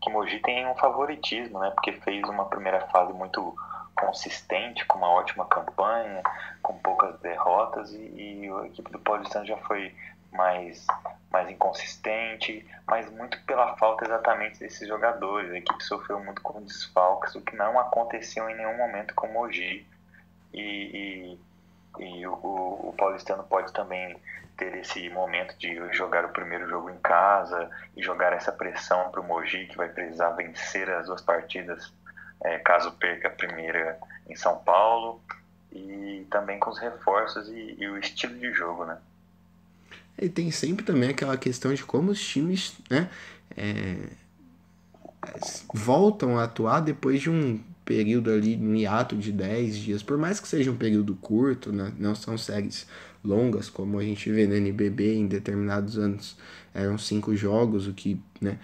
S2: que Mogi tem um favoritismo, né? Porque fez uma primeira fase muito consistente, com uma ótima campanha, com poucas derrotas, e a equipe do Paulistano já foi mais inconsistente, mas muito pela falta exatamente desses jogadores. A equipe sofreu muito com desfalques, o que não aconteceu em nenhum momento com o Mogi. E o Paulistano pode também ter esse momento de jogar o primeiro jogo em casa e jogar essa pressão para o Mogi, que vai precisar vencer as duas partidas, caso perca a primeira em São Paulo, e também com os reforços e o estilo de jogo, né?
S1: E tem sempre também aquela questão de como os times, né, voltam a atuar depois de um período ali, um hiato de 10 dias, por mais que seja um período curto, né, não são séries longas, como a gente vê no NBB em determinados anos, eram 5 jogos, o que, né,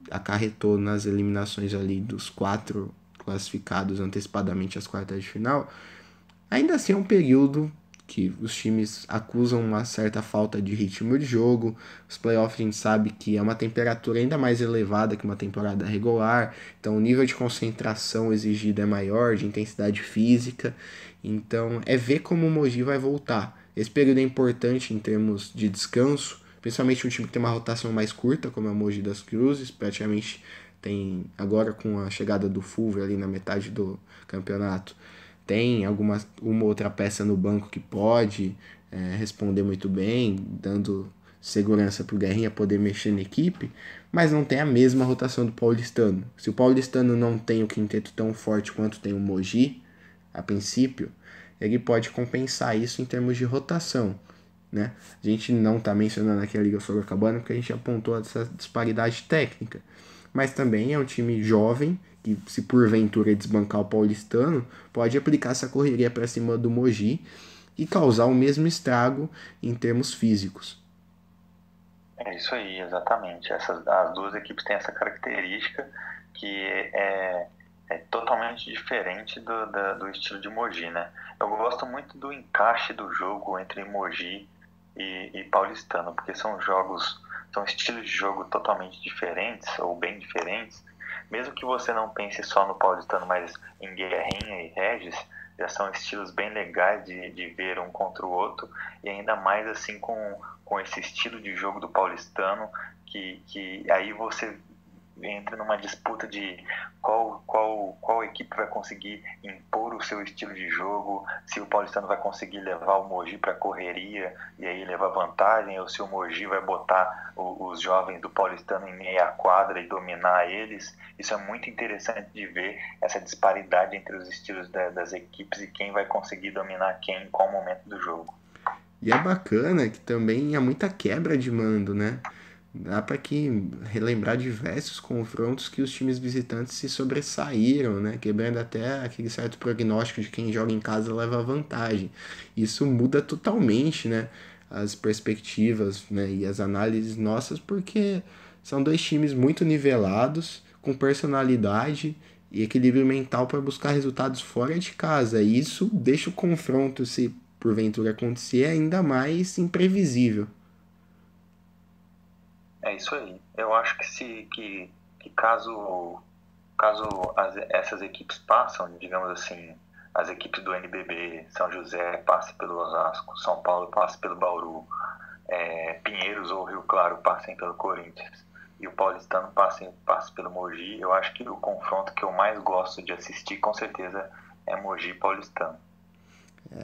S1: acarretou nas eliminações ali dos 4 classificados antecipadamente às quartas de final. Ainda assim é um período que os times acusam uma certa falta de ritmo de jogo. Os playoffs a gente sabe que é uma temperatura ainda mais elevada que uma temporada regular, então o nível de concentração exigido é maior, de intensidade física, então é ver como o Mogi vai voltar. Esse período é importante em termos de descanso, principalmente um time que tem uma rotação mais curta, como é o Mogi das Cruzes, praticamente tem, agora com a chegada do Fulvio ali na metade do campeonato, tem uma outra peça no banco que pode responder muito bem, dando segurança para o Guerrinha poder mexer na equipe, mas não tem a mesma rotação do Paulistano. Se o Paulistano não tem o quinteto tão forte quanto tem o Mogi, a princípio, ele pode compensar isso em termos de rotação. Né? A gente não está mencionando aqui a Liga Sorocabana porque a gente apontou essa disparidade técnica, mas também é um time jovem que, se porventura desbancar o Paulistano, pode aplicar essa correria para cima do Mogi e causar o mesmo estrago em termos físicos.
S2: É isso aí, exatamente. As duas equipes têm essa característica que é totalmente diferente do estilo de Mogi, né? Eu gosto muito do encaixe do jogo entre Mogi e Paulistano, porque são estilos de jogo totalmente diferentes, ou bem diferentes. Mesmo que você não pense só no Paulistano, mas em Guerrinha e Regis, já são estilos bem legais de ver um contra o outro, e ainda mais assim com esse estilo de jogo do Paulistano, que aí você entra numa disputa de qual equipe vai conseguir impor o seu estilo de jogo, se o Paulistano vai conseguir levar o Mogi para a correria e aí levar vantagem, ou se o Mogi vai botar os jovens do Paulistano em meia quadra e dominar eles. Isso é muito interessante de ver, essa disparidade entre os estilos das equipes e quem vai conseguir dominar quem em qual momento do jogo.
S1: E é bacana que também há muita quebra de mando, né? Dá para que relembrar diversos confrontos que os times visitantes se sobressaíram, né? Quebrando até aquele certo prognóstico de quem joga em casa leva vantagem. Isso muda totalmente, né? As perspectivas, né? E as análises nossas, porque são dois times muito nivelados, com personalidade e equilíbrio mental para buscar resultados fora de casa. E isso deixa o confronto, se porventura acontecer, ainda mais imprevisível.
S2: É isso aí. Eu acho que caso essas equipes passam, digamos assim, as equipes do NBB, São José passe pelo Osasco, São Paulo passe pelo Bauru, Pinheiros ou Rio Claro passem pelo Corinthians e o Paulistano passe pelo Mogi, eu acho que o confronto que eu mais gosto de assistir com certeza é Mogi e Paulistano.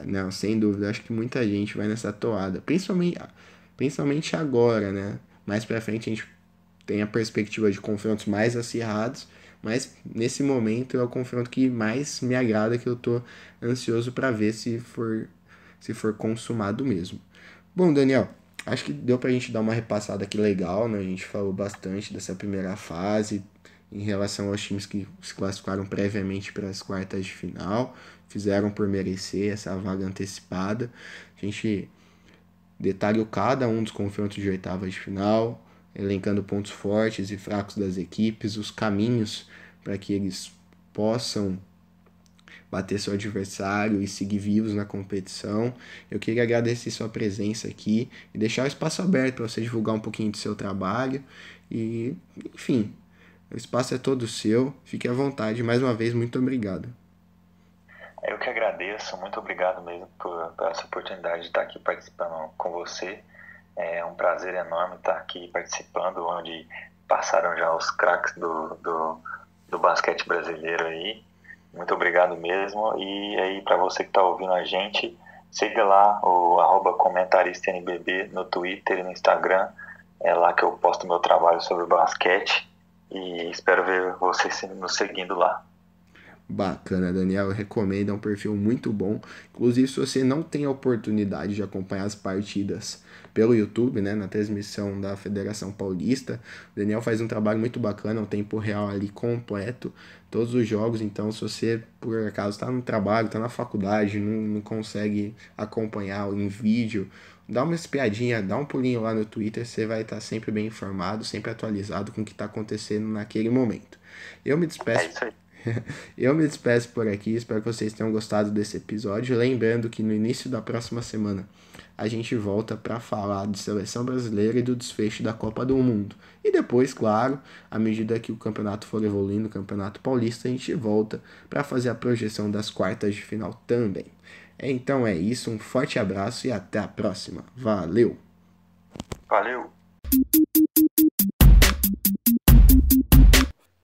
S1: Não, sem dúvida, acho que muita gente vai nessa toada, principalmente agora, né? Mais pra frente a gente tem a perspectiva de confrontos mais acirrados, mas nesse momento é o confronto que mais me agrada, que eu tô ansioso para ver se for consumado mesmo. Bom, Daniel, Acho que deu pra gente dar uma repassada aqui legal, né? A gente falou bastante dessa primeira fase em relação aos times que se classificaram previamente para as quartas de final, fizeram por merecer essa vaga antecipada. A gente detalhou cada um dos confrontos de oitavas de final, elencando pontos fortes e fracos das equipes, os caminhos para que eles possam bater seu adversário e seguir vivos na competição. Eu queria agradecer sua presença aqui e deixar o espaço aberto para você divulgar um pouquinho do seu trabalho e, enfim, o espaço é todo seu. Fique à vontade. Mais uma vez, muito obrigado.
S2: Eu que agradeço, muito obrigado mesmo por essa oportunidade de estar aqui participando com você. É um prazer enorme estar aqui participando, onde passaram já os craques do basquete brasileiro aí. Muito obrigado mesmo. E aí, para você que está ouvindo a gente, siga lá o @comentaristNBB no Twitter e no Instagram. É lá que eu posto meu trabalho sobre basquete. E espero ver vocês nos seguindo lá.
S1: Bacana, Daniel, eu recomendo, é um perfil muito bom. Inclusive, se você não tem a oportunidade de acompanhar as partidas pelo YouTube, né, na transmissão da Federação Paulista, o Daniel faz um trabalho muito bacana, um tempo real ali completo, todos os jogos. Então, se você por acaso está no trabalho, está na faculdade, não consegue acompanhar em vídeo, dá uma espiadinha, dá um pulinho lá no Twitter, você vai estar sempre bem informado, sempre atualizado com o que está acontecendo naquele momento. Eu me
S2: É
S1: despeço.
S2: isso aí.
S1: Eu me despeço por aqui, espero que vocês tenham gostado desse episódio. Lembrando que no início da próxima semana a gente volta para falar de seleção brasileira e do desfecho da Copa do Mundo. E depois, claro, à medida que o campeonato for evoluindo, o Campeonato Paulista, a gente volta para fazer a projeção das quartas de final também. Então é isso, um forte abraço e até a próxima. Valeu!
S2: Valeu!